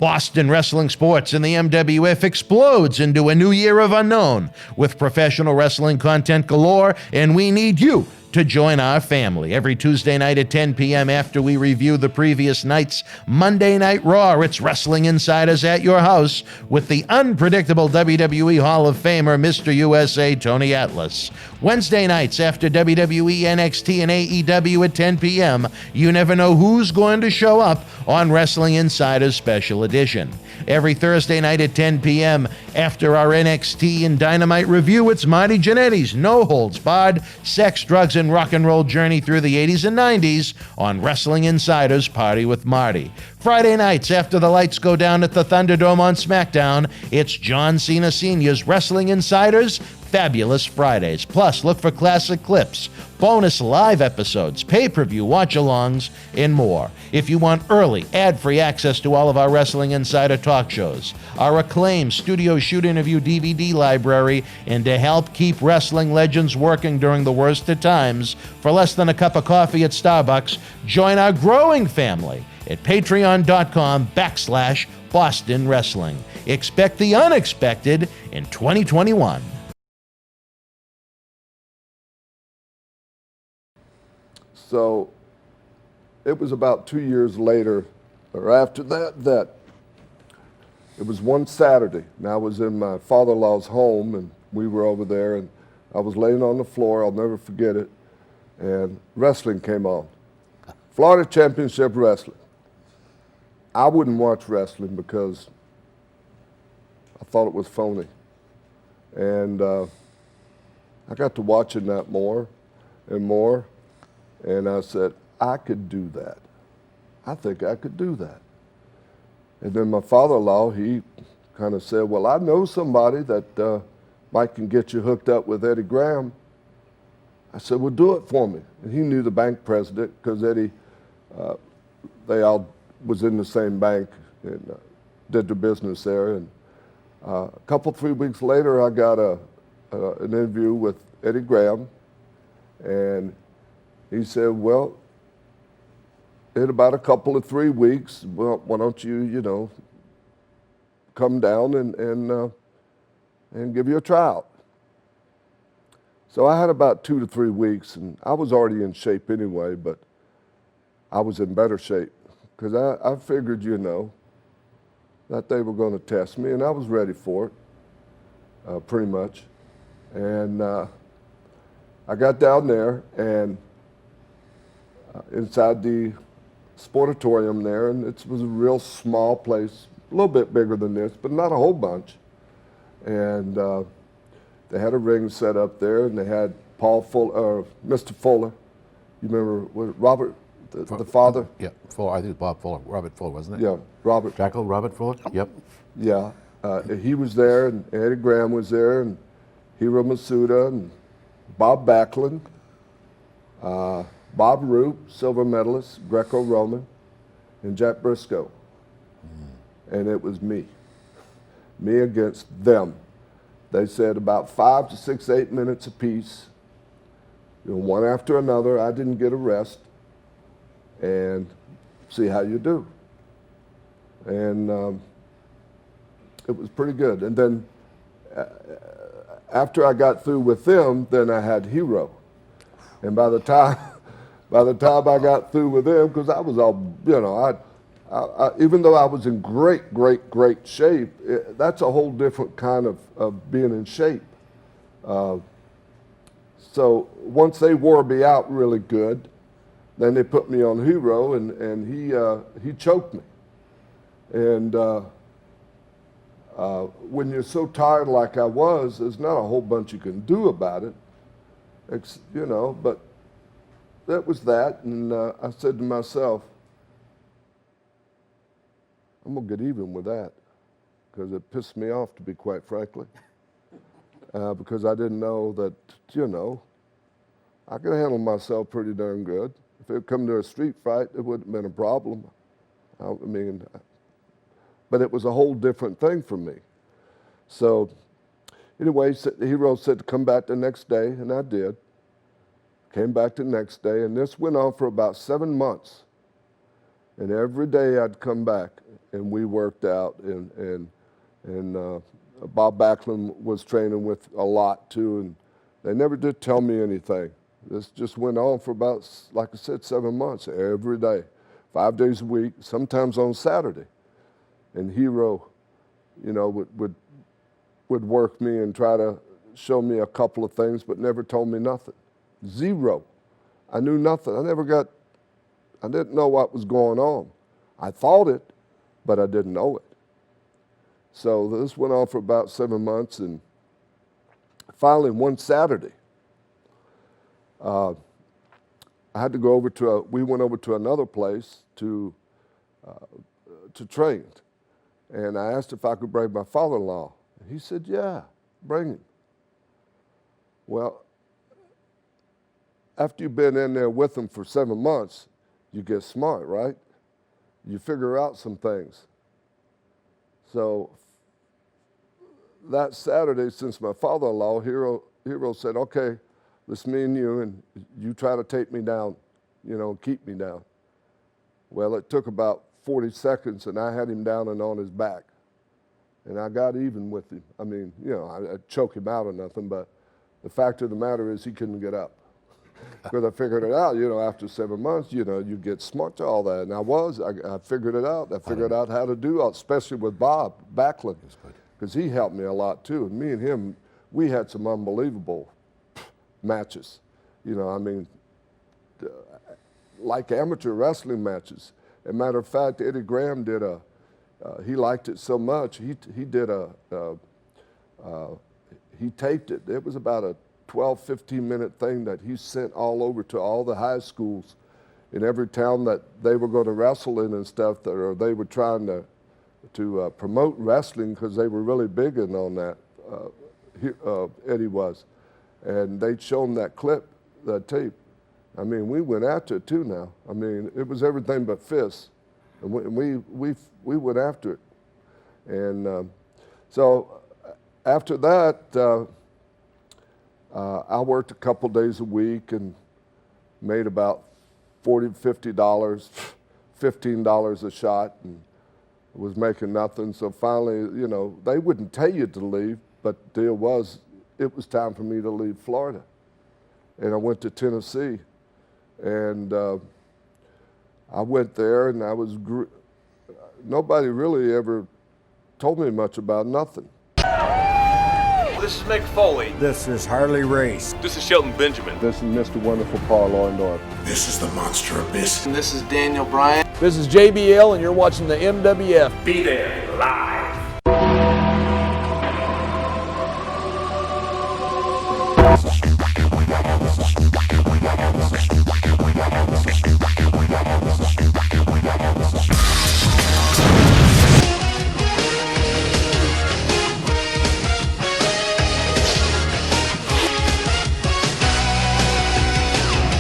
Boston wrestling sports and the MWF explodes into a new year of unknown with professional wrestling content galore, and we need you to join our family. Every Tuesday night at 10 p.m. after we review the previous night's Monday Night Raw, it's Wrestling Insiders at your house with the unpredictable WWE Hall of Famer, Mr. USA, Tony Atlas. Wednesday nights after WWE, NXT, and AEW at 10 p.m., you never know who's going to show up on Wrestling Insiders Special Edition. Every Thursday night at 10 p.m. after our NXT and Dynamite review, it's Marty Jannetty's No Holds Barred Sex, Drugs, and Rock and Roll journey through the 80s and 90s on Wrestling Insiders Party with Marty. Friday nights after the lights go down at the Thunderdome on SmackDown, it's John Cena Sr.'s Wrestling Insiders Fabulous Fridays. Plus, look for classic clips, bonus live episodes, pay-per-view watch-alongs, and more. If you want early, ad-free access to all of our Wrestling Insider talk shows, our acclaimed studio shoot interview DVD library, and to help keep wrestling legends working during the worst of times, for less than a cup of coffee at Starbucks, join our growing family at patreon.com/Boston Wrestling. Expect the unexpected in 2021. So it was about 2 years later, or after that it was one Saturday, and I was in my father-in-law's home, and we were over there, and I was laying on the floor, I'll never forget it, and wrestling came on. Florida Championship Wrestling. I wouldn't watch wrestling because I thought it was phony. And I got to watching that more and more. And I said, I could do that. I think I could do that. And then my father-in-law, he kind of said, well, I know somebody that might can get you hooked up with Eddie Graham. I said, well, do it for me. And he knew the bank president because Eddie, they all was in the same bank and did their business there. And a couple, 3 weeks later, I got an interview with Eddie Graham. And he said, well, in about a couple of 3 weeks, well, why don't you, come down and give you a tryout. So I had about 2 to 3 weeks, and I was already in shape anyway, but I was in better shape because I figured, that they were going to test me, and I was ready for it, pretty much. And I got down there, and inside the sportatorium there, and it was a real small place, a little bit bigger than this, but not a whole bunch. And they had a ring set up there, and they had Mr. Fuller. You remember Robert, the father? Yeah, Fuller. I think it was Bob Fuller. Robert Fuller, wasn't it? Yeah, Robert. Jackal, Robert Fuller? Yep. Yeah, he was there, and Eddie Graham was there, and Hiro Matsuda, and Bob Backlund, Bob Roop, silver medalist, Greco-Roman, and Jack Briscoe. And it was me against them. They said about 5 to 6, 8 minutes apiece, one after another. I didn't get a rest, and see how you do. And it was pretty good. And then after I got through with them, then I had Hiro. And by the time I got through with him, because I was all, even though I was in great shape, that's a whole different kind of being in shape. So once they wore me out really good, then they put me on Hiro, and he choked me. And when you're so tired like I was, there's not a whole bunch you can do about it, but that was that. And I said to myself, I'm going to get even with that, because it pissed me off, to be quite frankly, because I didn't know that, I could handle myself pretty darn good. If it come to a street fight, it wouldn't have been a problem. But it was a whole different thing for me. So anyway, Hiro said to come back the next day, and I did. Came back the next day, and this went on for about 7 months. And every day I'd come back and we worked out, and Bob Backlund was training with a lot too, and they never did tell me anything. This just went on for about, like I said, 7 months, every day, 5 days a week, sometimes on Saturday. And Hiro, you know, would work me and try to show me a couple of things, but never told me nothing. Zero. I knew nothing. I didn't know what was going on. I thought it, but I didn't know it. So this went on for about 7 months, and finally one Saturday, I had to go over we went over to another place to train. And I asked if I could bring my father-in-law. And he said, yeah, bring him. Well, after you've been in there with him for 7 months, you get smart, right? You figure out some things. So that Saturday, since my father-in-law, Hiro said, okay, let's me and you try to take me down, you know, keep me down. Well, it took about 40 seconds, and I had him down and on his back. And I got even with him. I mean, you know, I choke him out or nothing, but the fact of the matter is he couldn't get up. Because I figured it out, you know, after 7 months, you know, you get smart to all that. And I figured it out. I figured out how to do it, especially with Bob Backlund, because he helped me a lot too. And me and him, we had some unbelievable matches. You know, I mean, like amateur wrestling matches. As a matter of fact, Eddie Graham did he liked it so much, he taped it. It was about a 12, 15-minute thing that he sent all over to all the high schools in every town that they were going to wrestle in and stuff, or they were trying to promote wrestling, because they were really big in on that, Eddie was. And they'd show him that clip, that tape. I mean, we went after it too now. I mean, it was everything but fists. And we went after it. And so after that, I worked a couple days a week and made about $40, $50, $15 a shot, and was making nothing. So finally, you know, they wouldn't tell you to leave, but the deal was, it was time for me to leave Florida. And I went to Tennessee. And I went there, and nobody really ever told me much about nothing. This is Mick Foley. This is Harley Race. This is Shelton Benjamin. This is Mr. Wonderful Paul Orndorff. This is the Monster Abyss. And this is Daniel Bryan. This is JBL, and you're watching the MWF. Be there live.